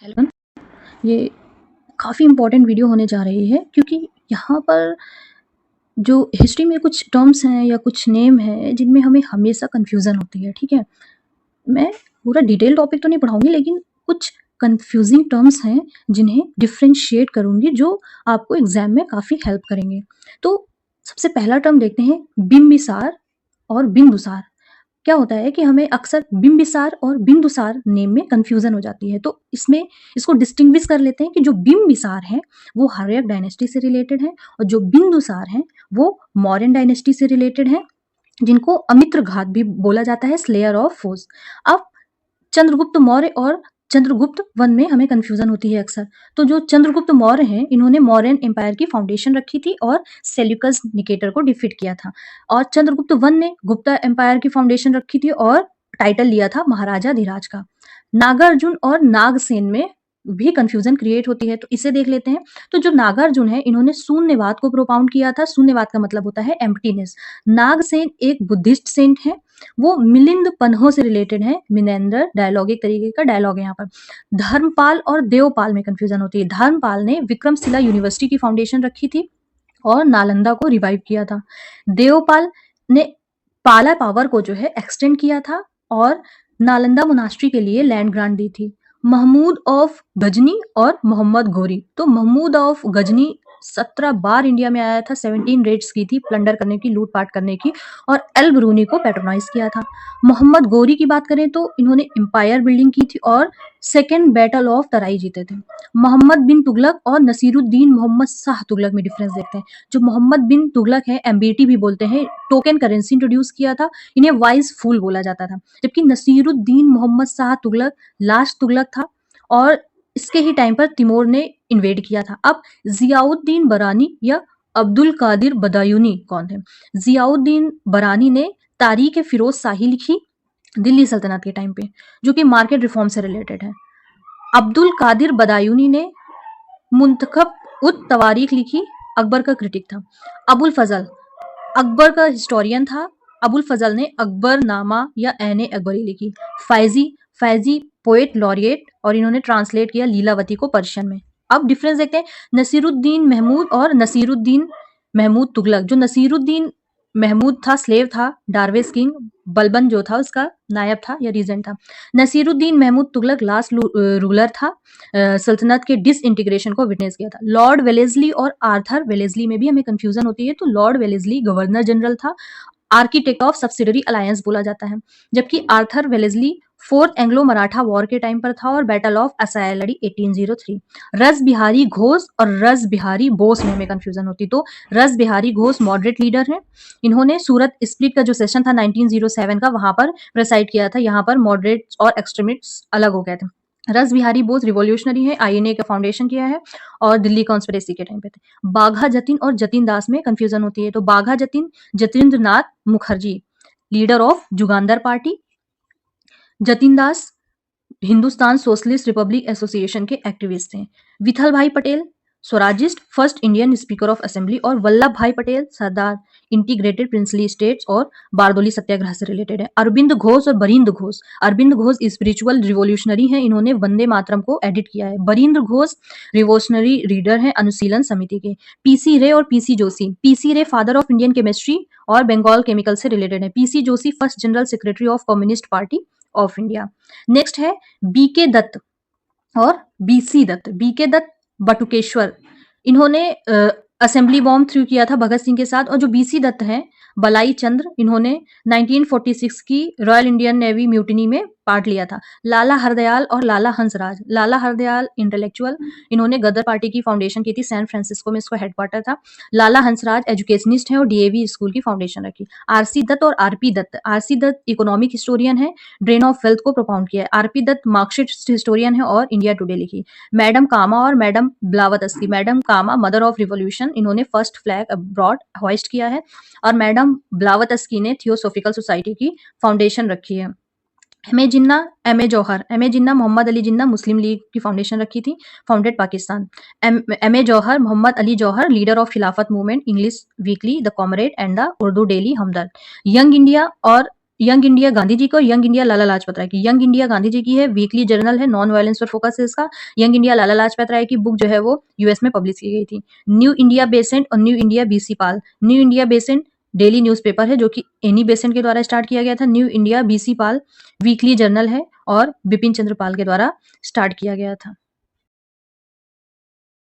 Hello. ये काफ़ी important video होने जा रही है क्योंकि यहाँ पर जो हिस्ट्री में कुछ टर्म्स हैं या कुछ नेम हैं जिनमें हमें हमेशा कन्फ्यूज़न होती है, ठीक है? मैं पूरा डिटेल टॉपिक तो नहीं पढ़ाऊँगी लेकिन कुछ कन्फ्यूज़िंग टर्म्स हैं जिन्हें डिफरेंशिएट करूँगी जो आपको एग्ज़ाम में काफ़ी हेल्प करेंगे। तो सबसे पहला टर्म देखते हैं बिम्बिसार और बिंदुसार। क्या होता है कि हमें अक्सर बिंबिसार और बिंदुसार नेम में कन्फ्यूज़न हो जाती है। तो इसमें इसको डिस्टिंग्विश कर लेते हैं कि जो बिंबिसार हैं, वो हर्यक डायनेस्टी से रिलेटेड हैं और जो बिंदुसार हैं, वो मौर्यन डायनेस्टी से रिलेटेड हैं, जिनको अमित्रघात भी बोला जाता है, स्लेयर ऑफ फोर्स। अब चंद्रगुप्त मौर्य और चंद्रगुप्त वन में हमें कन्फ्यूज़न होती है अक्सर। तो जो चंद्रगुप्त मौर्य हैं, इन्होंने मौर्यन एम्पायर की फाउंडेशन रखी थी और सेल्यूकस निकेटर को डिफीट किया था। और चंद्रगुप्त वन ने गुप्ता एम्पायर की फाउंडेशन रखी थी और टाइटल लिया था महाराजाधिराज का। नागार्जुन और नागसेन में भी कन्फ्यूज़न क्रिएट होती है, तो इसे देख लेते हैं। तो जो नागार्जुन है, इन्होंने शून्यवाद को प्रोपाउंड किया था। शून्यवाद का मतलब होता है एम्प्टीनेस। नागसेन एक बुद्धिस्ट सेंट है, वो मिलिंद पन्हों से रिलेटेड है। मिनेंडर डायलॉग एक तरीके का डायलॉग है यहाँ पर। धर्मपाल और देवपाल में कन्फ्यूज़न होती है। धर्मपाल ने विक्रमशिला यूनिवर्सिटी की फाउंडेशन रखी थी और नालंदा को रिवाइव किया था। देवपाल ने पाला पावर को जो है एक्सटेंड किया था और नालंदा मोनास्ट्री के लिए लैंड ग्रांट दी थी। महमूद ऑफ गजनी और मोहम्मद घोरी। तो महमूद ऑफ गजनी 17 बार इंडिया में आया था, 17 रेड्स की थी, प्लंडर करने की, लूटपाट करने की, और एल ब्रूनी को पैट्रोनाइज किया था। मोहम्मद गोरी की बात करें तो इन्होंने एम्पायर बिल्डिंग की थी और सेकेंड बैटल ऑफ तराई जीते थे। मोहम्मद बिन तुगलक और नसीरुद्दीन मोहम्मद शाह तुगलक में डिफरेंस देखते हैं। जो मोहम्मद बिन तुगलक है, एमबीटी भी बोलते हैं, टोकन करेंसी इंट्रोड्यूस किया था, इन्हें वाइज फूल बोला जाता था। जबकि नसीरुद्दीन मोहम्मद शाह तुगलक लास्ट तुगलक था और इसके ही टाइम पर तिमोर ने इन्वेड किया था। अब जियाउद्दीन बरानी या अब्दुल कादिर बदायूनी कौन थे? जियाउद्दीन बरानी ने तारीख फिरोज शाही लिखी दिल्ली सल्तनत के टाइम पे, जो कि मार्केट रिफॉर्म से रिलेटेड है। अब्दुल कादिर बदायूनी ने मुंतखब उत तवारीख लिखी, अकबर का क्रिटिक था। अबुल फजल अकबर का हिस्टोरियन था। अबुल फजल ने अकबरनामा या ऐने अकबरी लिखी। फैजी पोएट लॉरिएट और इन्होंने ट्रांसलेट किया लीलावती को पर्शियन में। अब डिफरेंस देखते हैं नसीरुद्दीन महमूद और नसीरुद्दीन महमूद तुगलक। जो नसीरुद्दीन महमूद था, स्लेव था, डार्वेस किंग, बलबन जो था उसका नायब था या रीजेंट था। नसीरुद्दीन महमूद तुगलक लास्ट रूलर था, सल्तनत के डिसइंटीग्रेशन को विटनेस किया था। लॉर्ड वेलेस्ली और आर्थर वेलेस्ली में भी हमें कंफ्यूजन होती है। तो लॉर्ड वेलेस्ली गवर्नर जनरल था, आर्किटेक्ट ऑफ सब्सिडरी अलायंस बोला जाता है, जबकि Arthur Wellesley fourth Anglo Maratha war के टाइम पर था और बैटल ऑफ असाया लड़ी 1803। रस बिहारी घोष और रस बिहारी बोस में हमें कंफ्यूजन होती। तो रस बिहारी घोष मॉडरेट लीडर हैं, इन्होंने सूरत स्प्लिट का जो सेशन था 1907 का, वहां पर प्रेसाइड किया था। यहाँ पर मॉडरेट और एक्सट्रीमिस्ट अलग हो गए थे। रस बिहारी बोस रिवॉल्यूशनरी है, आईएनए का फाउंडेशन किया है और दिल्ली कॉन्स्पिरेसी के टाइम पे थे। बाघा जतिन और जतिन दास में कंफ्यूजन होती है। तो Bagha Jatin Jatindra Nath Mukherjee, leader of Jugantar party. Jatin Das Hindustan socialist republic association के एक्टिविस्ट हैं। Vithal Bhai Patel Swarajist, first Indian speaker of assembly, और Vallabh Bhai Patel Sardar, integrated princely states और बारदोली सत्याग्रह से रिलेटेड है। अरविंद घोष और बरिंद घोष। अरविंद घोष स्पिरिचुअल रिवोल्यूशनरी हैं, इन्होंने वंदे मातरम को एडिट किया है। बरिंद घोष रिवोल्यूशनरी रीडर हैं अनुशीलन समिति के। पीसी रे और पीसी जोशी। पीसी रे फादर ऑफ इंडियन केमिस्ट्री और बंगाल केमिकल से रिलेटेड है। PC Joshi first general secretary of communist party of India. Next है बीके दत्त और बीसी दत्त। बीके दत्त बटुकेश्वर, इन्होंने असेंबली बॉम्ब थ्रू किया था भगत सिंह के साथ। और जो बीसी दत्त हैं बलाई चंद्र, इन्होंने 1946 की रॉयल इंडियन नेवी म्यूटिनी में पार्ट लिया था। लाला हरदयाल और लाला हंसराज। लाला हरदयाल इंटेलेक्चुअल, इन्होंने गदर पार्टी की फाउंडेशन की थी, सैन फ्रांसिस्को में इसका हेडक्वार्टर था। लाला हंसराज एजुकेशनिस्ट हैं और डीएवी स्कूल की फाउंडेशन रखी। आरसी दत्त और RP Dutt. RC Dutt economic historian है, ड्रेन ऑफ वेल्थ को प्रोपाउंड किया है। आरपी दत्त मार्क्सिस्ट हिस्टोरियन है और इंडिया टुडे लिखी। मैडम कामा और madam Blavatsky. Madam Cama mother of revolution, इन्होंने फर्स्ट फ्लैग अब्रॉड हॉइस्ट किया है और मैडम ब्लावतस्की ने थियोसोफिकल सोसाइटी की फाउंडेशन रखी है। एम ए जिन्ना मोहम्मद अली जिन्ना मुस्लिम लीग की फाउंडेशन रखी थी, founded Pakistan. M A Jauhar Mohammad Ali Jauhar, leader of Khilafat movement, English weekly the Comrade and the Urdu daily Hamdard. Young India और यंग इंडिया गांधी जी की और यंग इंडिया लाला लाजपत राय की। यंग इंडिया गांधी जी की है, वीकली जर्नल है, नॉन वायलेंस पर फोकस है इसका। यंग इंडिया लाला लाजपत राय की बुक जो है वो यूएस में पब्लिश की गई थी। न्यू इंडिया बेसेंट और New India BC Pal. New India Besant daily newspaper है जो कि एनी बेसेंट के द्वारा स्टार्ट किया गया था। न्यू इंडिया बीसी पाल वीकली जर्नल है और बिपिन चंद्र पाल के द्वारा स्टार्ट किया गया था।